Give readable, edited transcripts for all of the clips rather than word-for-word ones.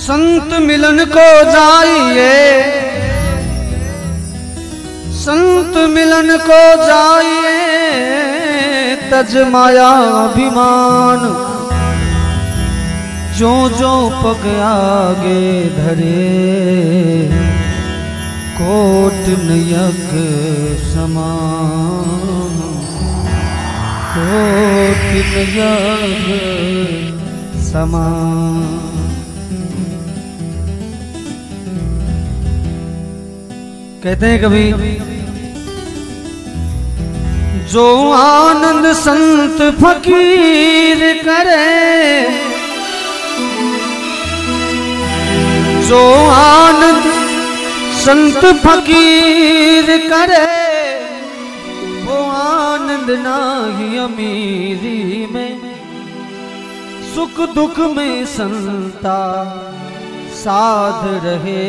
संत मिलन को जाइए, संत मिलन को जाइए, तज माया अभिमान। जो जो पग आगे धरे, कोट नयक समान, कोट नयक समान। कहते हैं कभी, जो आनंद संत फकीर करे, जो आनंद संत फकीर करे, वो आनंद नाही अमीरी में। सुख दुख में संता साध रहे,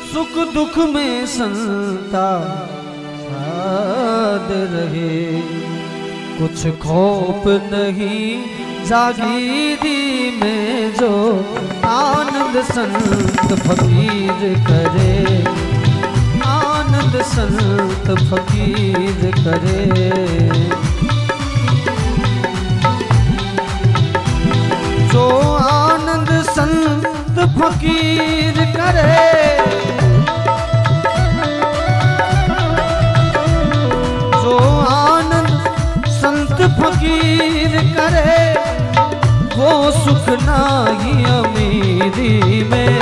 सुख दुख में संता साध रहे। कुछ खौफ नहीं जागीरी में, जो आनंद संत फकीर करे, आनंद संत फकीर करे। जो आनंद संत फकीर करे, जो आनंद संत फकीर करे, वो सुख नाही अमीरी में।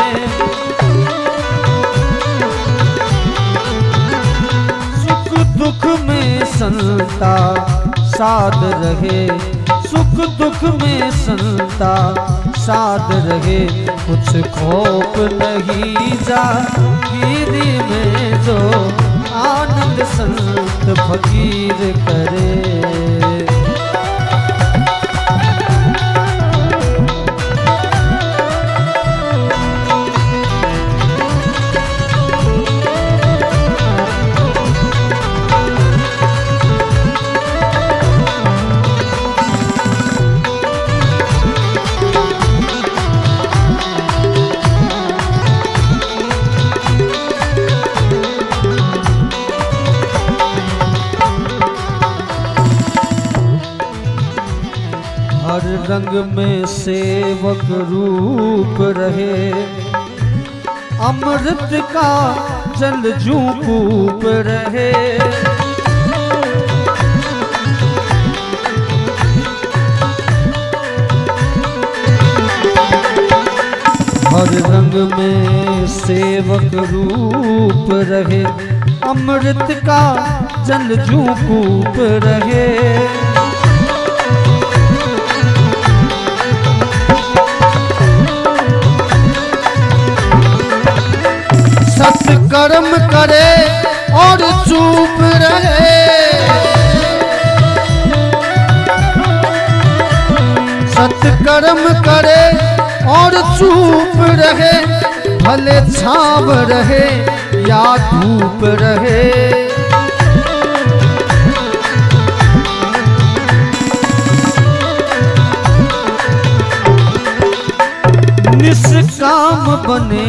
सुख दुख में संता साध रहे, सुख दुख में संता साध रहे। कुछ खौफ नहीं जागीरी में, जो आनंद संत फकीर करे। हर रंग में सेवक रूप रहे, अमृत का जल जूकूप रहे। हर रंग में सेवक रूप रहे, अमृत का जल जूकूप रहे। सत्कर्म करे और चुप रहे, सत्कर्म करे और चुप रहे। भले छाव रहे या धूप रहे। निष्काम बने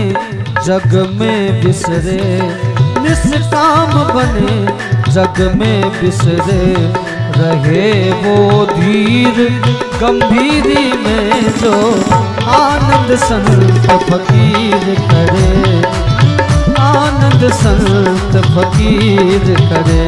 जग में बिसरे, निष्काम बने जग में बिसरे। रहे वो धीर गंभीरी में, जो आनंद संत फकीर करे, आनंद संत फकीर करे।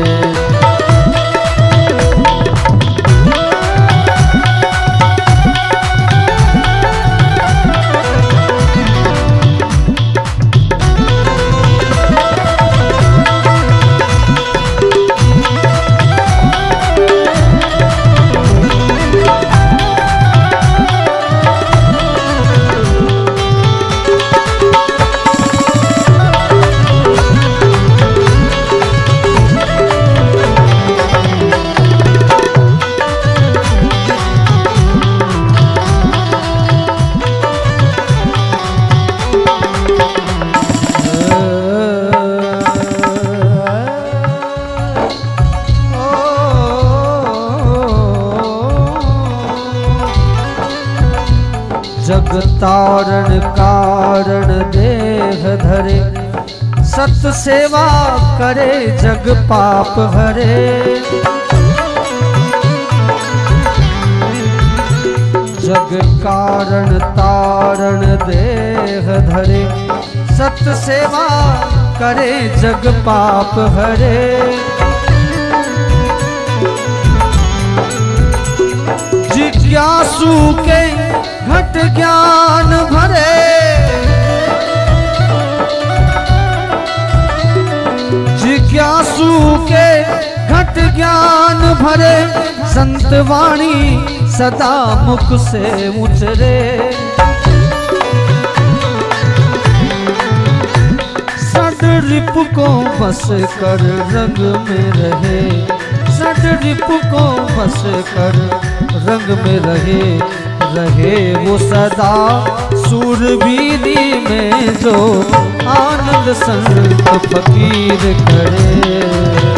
जग तारण कारण देह धरे, सत सेवा करे जग पाप हरे। जग कारण तारण देह धरे, सत सेवा करे जग पाप हरे। जिज्ञासु के घट ज्ञान भरे, जिज्ञासु के घट ज्ञान भरे, संत वाणी सदा मुख से उचरे। सड रिप को बस कर रंग में रहे, सड रिप को बस कर रंग में रहे, रहे वो सदा सूरबीनी में जो आनंद संत फकीर करे।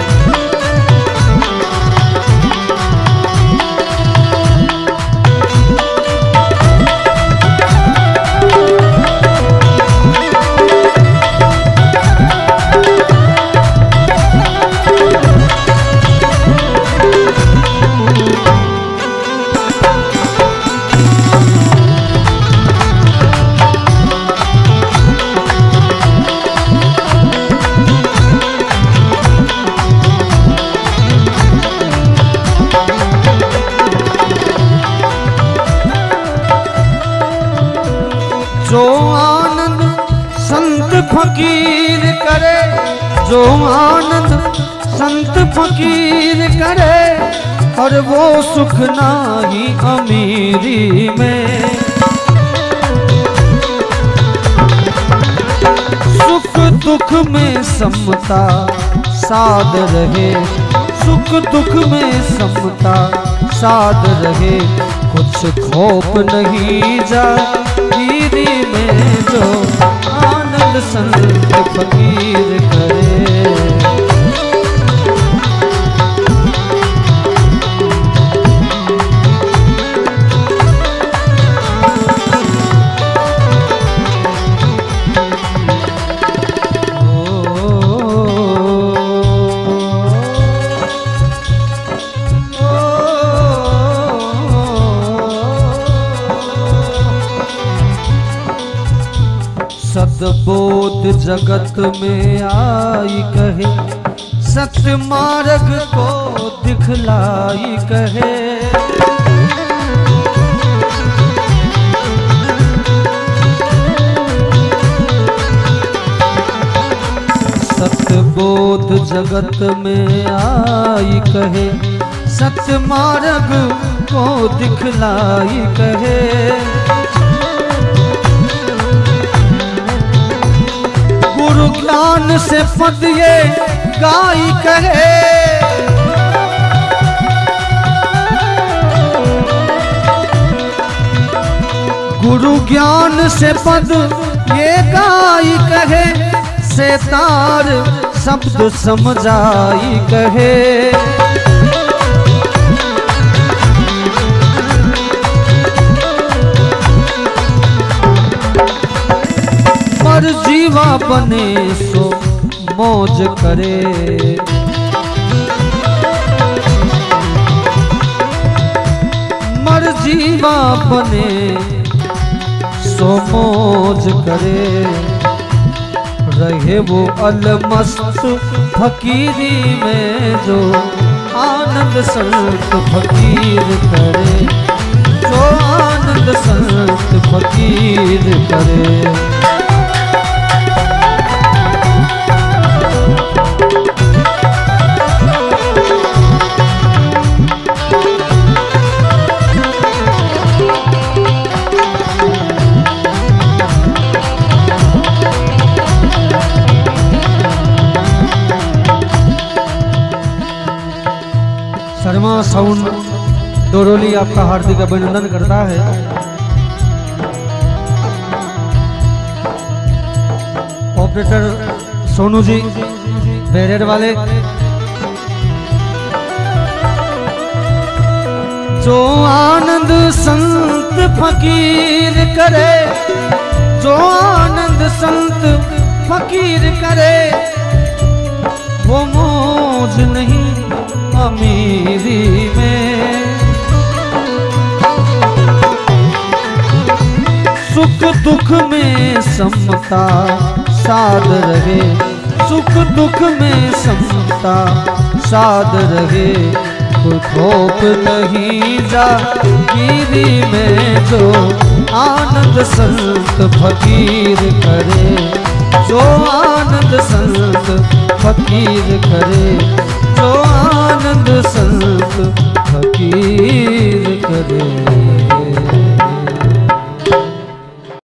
जो आनंद संत फकीर करे, जो आनंद संत फकीर करे, और वो सुख नाही अमीरी में। सुख दुख में समता साध रहे, सुख दुख में समता साध रहे, कुछ खौफ नहीं जागीरी में जो आनंद संत फकीर करे। सद्बोध जगत में आई कहे, सत्य मार्ग को दिखलाई कहे। सत्बोध जगत में आई कहे, सत्य मार्ग को दिखलाई कहे। गुरु ज्ञान से पद ये गाई कहे, गुरु ज्ञान से पद ये गाई कहे, से तार शब्द समझाई कहे। मर जीवा बने सो मौज करे, मर जीवा बने सो मौज करे, रहे वो अलमस्त फकीरी में जो आनंद संत फकीर करे, जो आनंद संत फकीर करे। शर्मा साउंड डोरोली आपका हार्दिक अभिनंदन करता है। ऑपरेटर सोनू जी बैरियर वाले, जो आनंद संत फकीर करे, जो आनंद संत फकीर करे, वो मौज नहीं अमीरी में। सुख दुख में समता साध रहे, सुख दुख में समता साध रहे, कोई खौफ नहीं जागीरी में। जो आनंद संत फकीर करे, जो आनंद संत फकीर करे, जो आनंद संत फकीर करे।